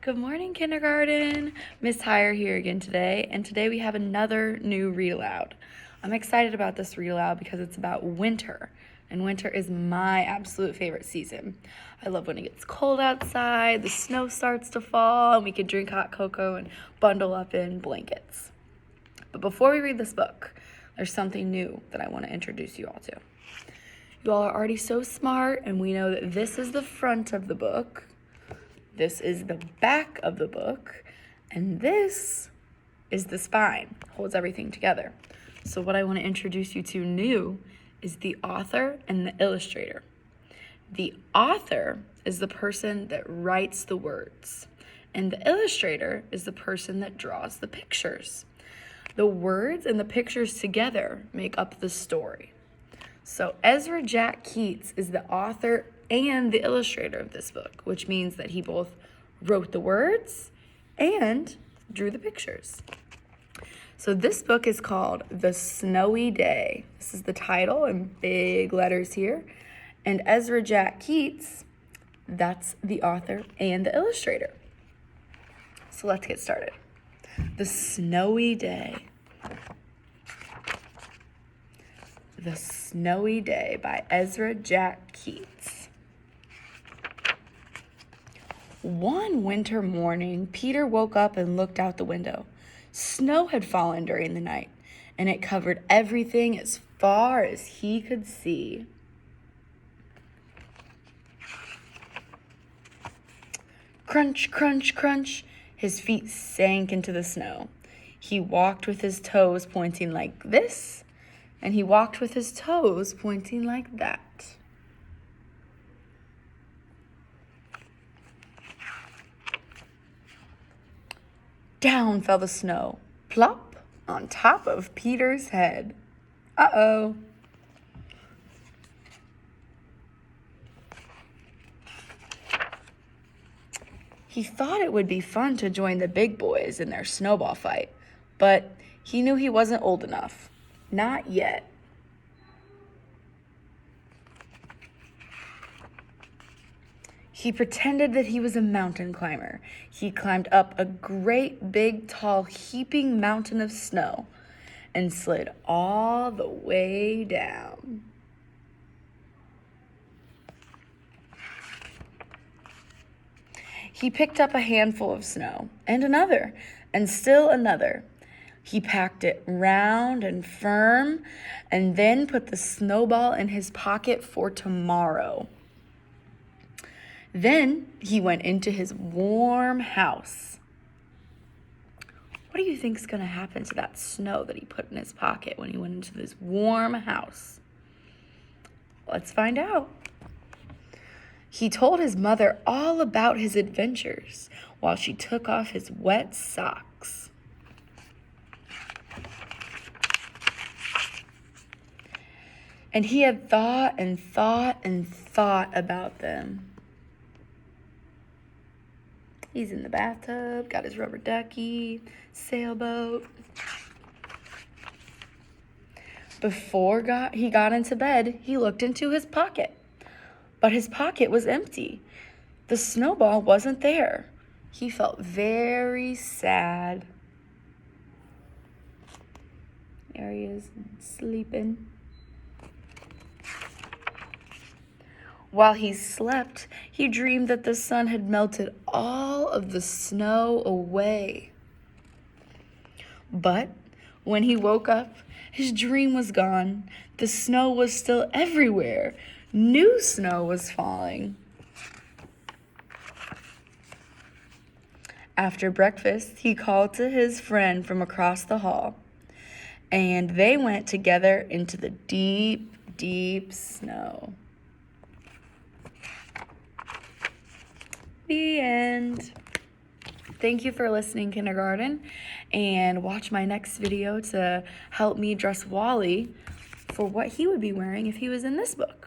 Good morning, kindergarten. Miss Tyre here again today, and today we have another new read aloud. I'm excited about this read aloud because it's about winter, and winter is my absolute favorite season. I love when it gets cold outside, the snow starts to fall, and we can drink hot cocoa and bundle up in blankets. But before we read this book, there's something new that I want to introduce you all to. You all are already so smart, and we know that this is the front of the book. This is the back of the book, and this is the spine, holds everything together. So what I want to introduce you to new is the author and the illustrator. The author is the person that writes the words, and the illustrator is the person that draws the pictures. The words and the pictures together make up the story. So Ezra Jack Keats is the author and the illustrator of this book, which means that he both wrote the words and drew the pictures. So this book is called The Snowy Day. This is the title in big letters here. And Ezra Jack Keats, that's the author and the illustrator. So let's get started. The Snowy Day. The Snowy Day by Ezra Jack Keats. One winter morning, Peter woke up and looked out the window. Snow had fallen during the night, and it covered everything as far as he could see. Crunch, crunch, crunch. His feet sank into the snow. He walked with his toes pointing like this, and he walked with his toes pointing like that. Down fell the snow, plop, on top of Peter's head. Uh-oh. He thought it would be fun to join the big boys in their snowball fight, but he knew he wasn't old enough. Not yet. He pretended that he was a mountain climber. He climbed up a great big tall heaping mountain of snow and slid all the way down. He picked up a handful of snow and another and still another. He packed it round and firm and then put the snowball in his pocket for tomorrow. Then he went into his warm house. What do you think is going to happen to that snow that he put in his pocket when he went into this warm house? Let's find out. He told his mother all about his adventures while she took off his wet socks. And he had thought and thought and thought about them. He's in the bathtub, got his rubber ducky, sailboat. Before he got into bed, he looked into his pocket. But his pocket was empty. The snowball wasn't there. He felt very sad. There he is, sleeping. While he slept, he dreamed that the sun had melted all of the snow away. But when he woke up, his dream was gone. The snow was still everywhere. New snow was falling. After breakfast, he called to his friend from across the hall, and they went together into the deep, deep snow. The end. Thank you for listening, kindergarten, and watch my next video to help me dress Wally for what he would be wearing if he was in this book.